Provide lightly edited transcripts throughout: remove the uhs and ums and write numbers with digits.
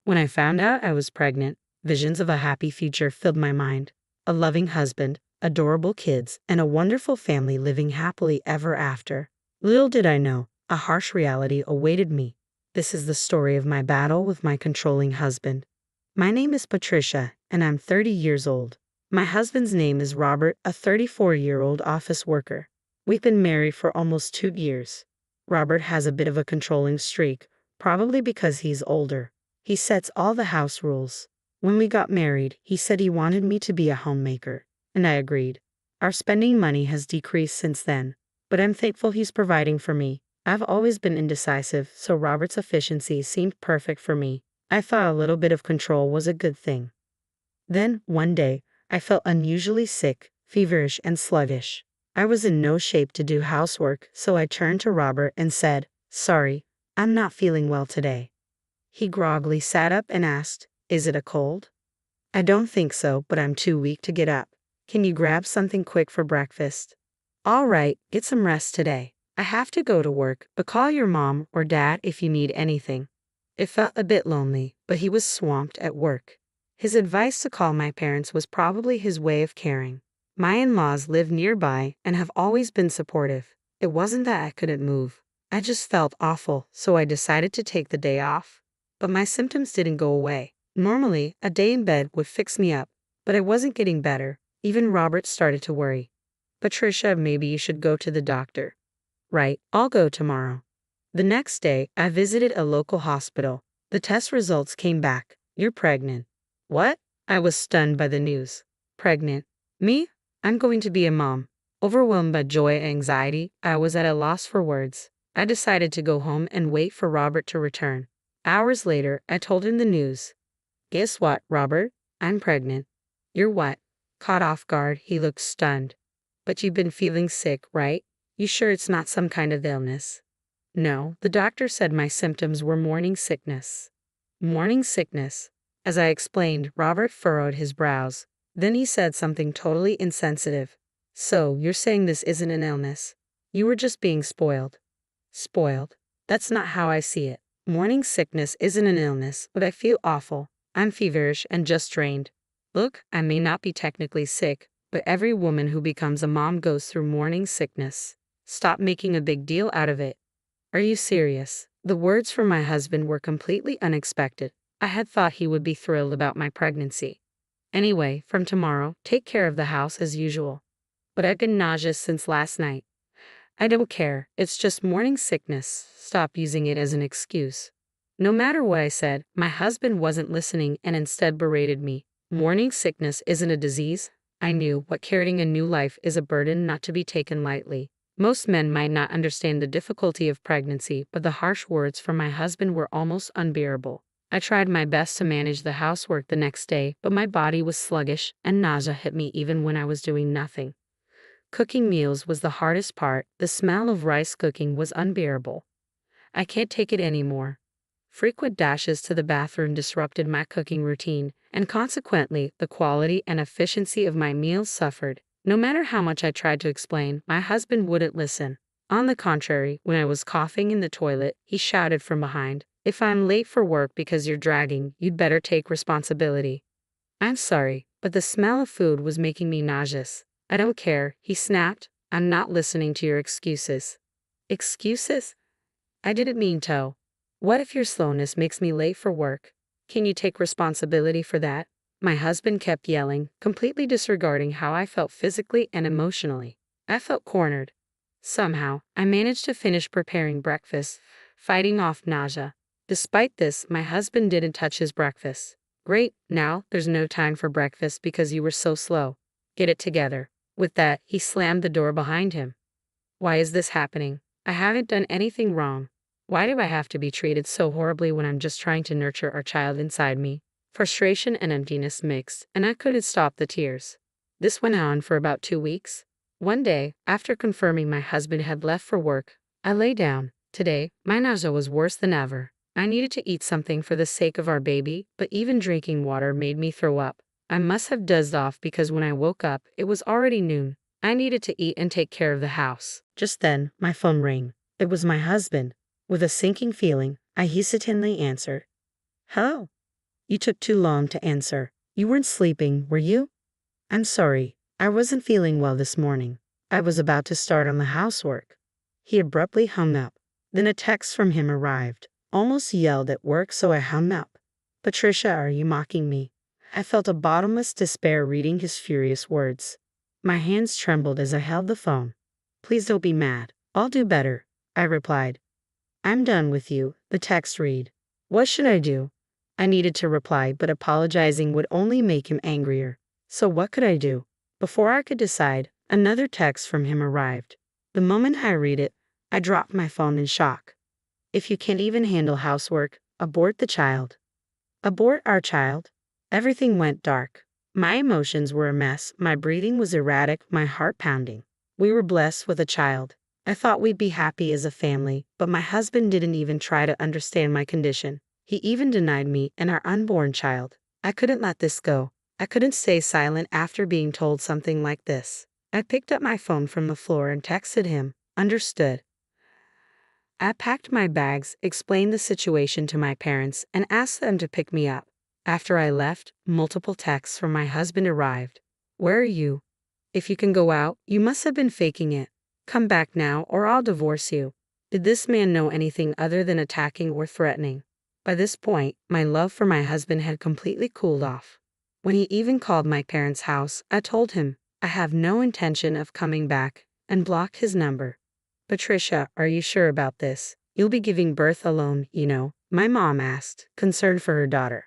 When I found out I was pregnant, visions of a happy future filled my mind. A loving husband, adorable kids, and a wonderful family living happily ever after. Little did I know, a harsh reality awaited me. This is the story of my battle with my controlling husband. My name is Patricia, and I'm 30 years old. My husband's name is Robert, a 34-year-old office worker. We've been married for almost 2 years. Robert has a bit of a controlling streak, probably because he's older. He sets all the house rules. When we got married, he said he wanted me to be a homemaker, and I agreed. Our spending money has decreased since then, but I'm thankful he's providing for me. I've always been indecisive, so Robert's efficiency seemed perfect for me. I thought a little bit of control was a good thing. Then, one day, I felt unusually sick, feverish, and sluggish. I was in no shape to do housework, so I turned to Robert and said, "Sorry, I'm not feeling well today." He groggily sat up and asked, "Is it a cold?" "I don't think so, but I'm too weak to get up. Can you grab something quick for breakfast?" "All right, get some rest today. I have to go to work, but call your mom or dad if you need anything." It felt a bit lonely, but he was swamped at work. His advice to call my parents was probably his way of caring. My in-laws live nearby and have always been supportive. It wasn't that I couldn't move. I just felt awful, so I decided to take the day off. But my symptoms didn't go away. Normally, a day in bed would fix me up, but I wasn't getting better. Even Robert started to worry. "Patricia, maybe you should go to the doctor." "Right, I'll go tomorrow." The next day, I visited a local hospital. The test results came back. "You're pregnant." "What?" I was stunned by the news. "Pregnant? Me? I'm going to be a mom." Overwhelmed by joy and anxiety, I was at a loss for words. I decided to go home and wait for Robert to return. Hours later, I told him the news. "Guess what, Robert? I'm pregnant." "You're what?" Caught off guard, he looked stunned. "But you've been feeling sick, right? You sure it's not some kind of illness?" "No, the doctor said my symptoms were morning sickness." "Morning sickness?" As I explained, Robert furrowed his brows. Then he said something totally insensitive. "So, you're saying this isn't an illness? You were just being spoiled." "Spoiled? That's not how I see it. Morning sickness isn't an illness, but I feel awful. I'm feverish and just drained. Look, I may not be technically sick, but every woman who becomes a mom goes through morning sickness. Stop making a big deal out of it." "Are you serious?" The words from my husband were completely unexpected. I had thought he would be thrilled about my pregnancy. "Anyway, from tomorrow, take care of the house as usual." "But I've been nauseous since last night." "I don't care. It's just morning sickness. Stop using it as an excuse." No matter what I said, my husband wasn't listening and instead berated me. Morning sickness isn't a disease. I knew what carrying a new life is a burden not to be taken lightly. Most men might not understand the difficulty of pregnancy, but the harsh words from my husband were almost unbearable. I tried my best to manage the housework the next day, but my body was sluggish and nausea hit me even when I was doing nothing. Cooking meals was the hardest part. The smell of rice cooking was unbearable. "I can't take it anymore." Frequent dashes to the bathroom disrupted my cooking routine, and consequently, the quality and efficiency of my meals suffered. No matter how much I tried to explain, my husband wouldn't listen. On the contrary, when I was coughing in the toilet, he shouted from behind, "If I'm late for work because you're dragging, you'd better take responsibility." "I'm sorry, but the smell of food was making me nauseous." "I don't care," he snapped. "I'm not listening to your excuses." "Excuses?" I didn't mean to. "What if your slowness makes me late for work? Can you take responsibility for that?" My husband kept yelling, completely disregarding how I felt physically and emotionally. I felt cornered. Somehow, I managed to finish preparing breakfast, fighting off nausea. Despite this, my husband didn't touch his breakfast. "Great, now there's no time for breakfast because you were so slow. Get it together." With that, he slammed the door behind him. Why is this happening? I haven't done anything wrong. Why do I have to be treated so horribly when I'm just trying to nurture our child inside me? Frustration and emptiness mixed, and I couldn't stop the tears. This went on for about 2 weeks. One day, after confirming my husband had left for work, I lay down. Today, my nausea was worse than ever. I needed to eat something for the sake of our baby, but even drinking water made me throw up. I must have dozed off because when I woke up, it was already noon. I needed to eat and take care of the house. Just then, my phone rang. It was my husband. With a sinking feeling, I hesitantly answered. "Hello." You took too long to answer. You weren't sleeping, were you? I'm sorry. I wasn't feeling well this morning. I was about to start on the housework. He abruptly hung up. Then a text from him arrived. Almost yelled at work, so I hung up. Patricia, are you mocking me? I felt a bottomless despair reading his furious words. My hands trembled as I held the phone. Please don't be mad. I'll do better, I replied. I'm done with you, the text read. What should I do? I needed to reply, but apologizing would only make him angrier. So what could I do? Before I could decide, another text from him arrived. The moment I read it, I dropped my phone in shock. If you can't even handle housework, abort the child. Abort our child? Everything went dark. My emotions were a mess, my breathing was erratic, my heart pounding. We were blessed with a child. I thought we'd be happy as a family, but my husband didn't even try to understand my condition. He even denied me and our unborn child. I couldn't let this go. I couldn't stay silent after being told something like this. I picked up my phone from the floor and texted him. Understood. I packed my bags, explained the situation to my parents, and asked them to pick me up. After I left, multiple texts from my husband arrived. Where are you? If you can go out, you must have been faking it. Come back now or I'll divorce you. Did this man know anything other than attacking or threatening? By this point, my love for my husband had completely cooled off. When he even called my parents' house, I told him, I have no intention of coming back, and blocked his number. Patricia, are you sure about this? You'll be giving birth alone, you know, my mom asked, concerned for her daughter.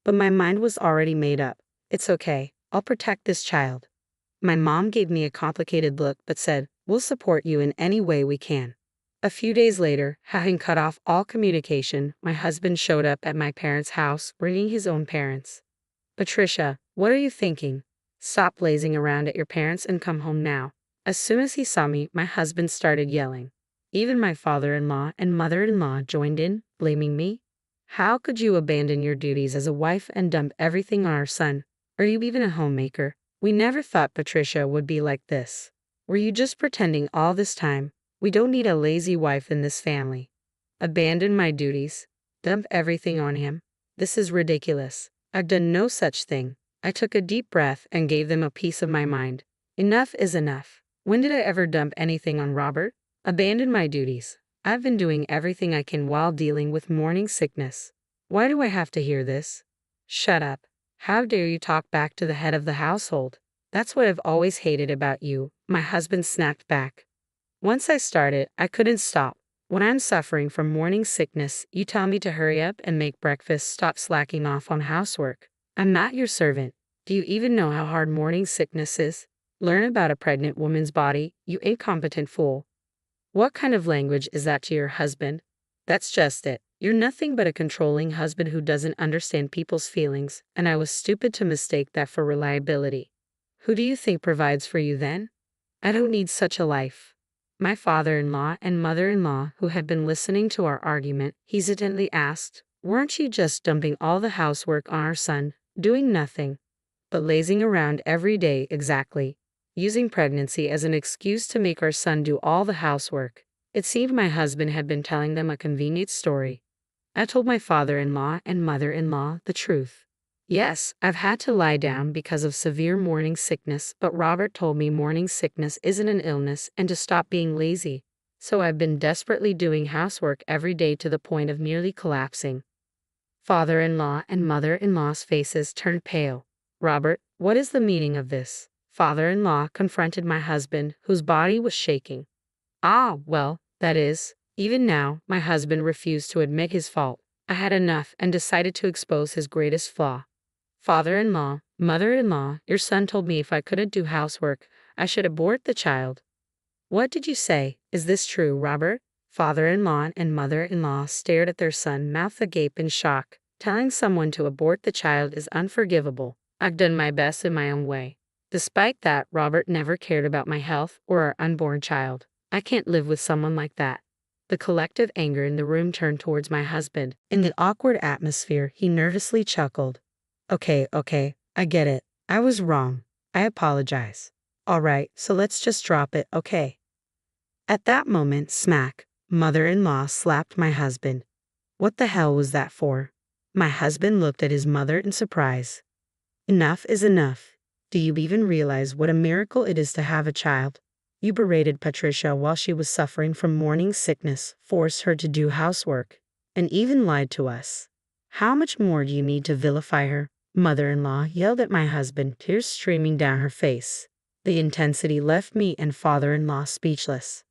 But my mind was already made up. It's okay, I'll protect this child. My mom gave me a complicated look but said, we'll support you in any way we can. A few days later, having cut off all communication, my husband showed up at my parents' house, bringing his own parents. Patricia, what are you thinking? Stop lazing around at your parents and come home now. As soon as he saw me, my husband started yelling. Even my father-in-law and mother-in-law joined in, blaming me. How could you abandon your duties as a wife and dump everything on our son? Are you even a homemaker? We never thought Patricia would be like this. Were you just pretending all this time? We don't need a lazy wife in this family. Abandon my duties. Dump everything on him. This is ridiculous. I've done no such thing. I took a deep breath and gave them a piece of my mind. Enough is enough. When did I ever dump anything on Robert? Abandon my duties. I've been doing everything I can while dealing with morning sickness. Why do I have to hear this? Shut up. How dare you talk back to the head of the household? That's what I've always hated about you, my husband snapped back. Once I started, I couldn't stop. When I'm suffering from morning sickness, you tell me to hurry up and make breakfast, stop slacking off on housework. I'm not your servant. Do you even know how hard morning sickness is? Learn about a pregnant woman's body, you incompetent fool. What kind of language is that to your husband? That's just it. You're nothing but a controlling husband who doesn't understand people's feelings, and I was stupid to mistake that for reliability. Who do you think provides for you then? I don't need such a life. My father-in-law and mother-in-law, who had been listening to our argument, hesitantly asked, weren't you just dumping all the housework on our son, doing nothing but lazing around every day? Exactly. Using pregnancy as an excuse to make our son do all the housework. It seemed my husband had been telling them a convenient story. I told my father-in-law and mother-in-law the truth. Yes, I've had to lie down because of severe morning sickness, but Robert told me morning sickness isn't an illness and to stop being lazy. So I've been desperately doing housework every day to the point of nearly collapsing. Father-in-law and mother-in-law's faces turned pale. Robert, what is the meaning of this? Father-in-law confronted my husband, whose body was shaking. Ah, well, that is, even now, my husband refused to admit his fault. I had enough and decided to expose his greatest flaw. Father-in-law, mother-in-law, your son told me if I couldn't do housework, I should abort the child. What did you say? Is this true, Robert? Father-in-law and mother-in-law stared at their son, mouth agape in shock. Telling someone to abort the child is unforgivable. I've done my best in my own way. Despite that, Robert never cared about my health or our unborn child. I can't live with someone like that. The collective anger in the room turned towards my husband. In the awkward atmosphere, he nervously chuckled. Okay, I get it. I was wrong. I apologize. All right, so let's just drop it, okay? At that moment, smack, mother-in-law slapped my husband. What the hell was that for? My husband looked at his mother in surprise. Enough is enough. Do you even realize what a miracle it is to have a child? You berated Patricia while she was suffering from morning sickness, forced her to do housework, and even lied to us. How much more do you need to vilify her? Mother-in-law yelled at my husband, tears streaming down her face. The intensity left me and father-in-law speechless.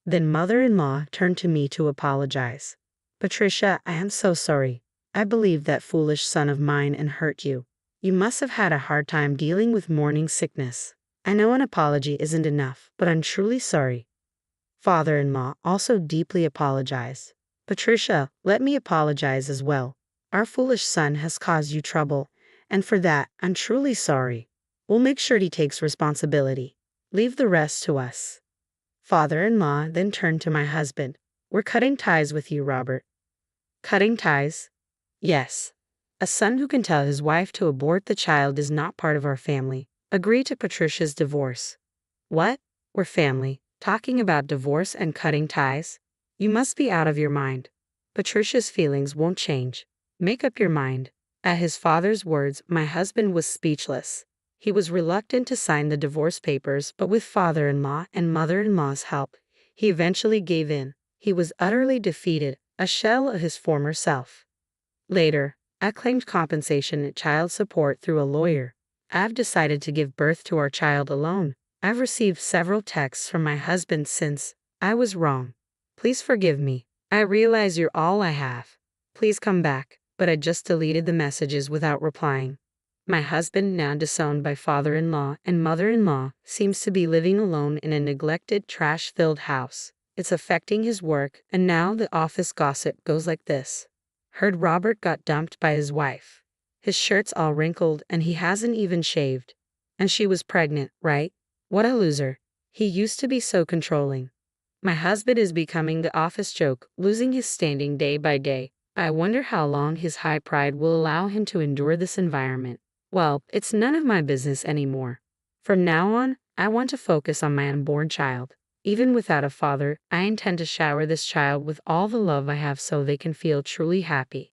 Then mother-in-law turned to me to apologize. Patricia, I am so sorry. I believed that foolish son of mine and hurt you. You must have had a hard time dealing with morning sickness. I know an apology isn't enough, but I'm truly sorry. Father-in-law also deeply apologized. Patricia, let me apologize as well. Our foolish son has caused you trouble, and for that, I'm truly sorry. We'll make sure he takes responsibility. Leave the rest to us. Father-in-law then turned to my husband. We're cutting ties with you, Robert. Cutting ties? Yes. A son who can tell his wife to abort the child is not part of our family. Agree to Patricia's divorce. What? We're family. Talking about divorce and cutting ties? You must be out of your mind. Patricia's feelings won't change. Make up your mind. At his father's words, my husband was speechless. He was reluctant to sign the divorce papers, but with father-in-law and mother-in-law's help, he eventually gave in. He was utterly defeated, a shell of his former self. Later, I claimed compensation and child support through a lawyer. I've decided to give birth to our child alone. I've received several texts from my husband since. I was wrong. Please forgive me. I realize you're all I have. Please come back. But I just deleted the messages without replying. My husband, now disowned by father-in-law and mother-in-law, seems to be living alone in a neglected, trash-filled house. It's affecting his work, and now the office gossip goes like this. Heard Robert got dumped by his wife. His shirt's all wrinkled and he hasn't even shaved. And she was pregnant, right? What a loser. He used to be so controlling. My husband is becoming the office joke, losing his standing day by day. I wonder how long his high pride will allow him to endure this environment. Well, it's none of my business anymore. From now on, I want to focus on my unborn child. Even without a father, I intend to shower this child with all the love I have so they can feel truly happy.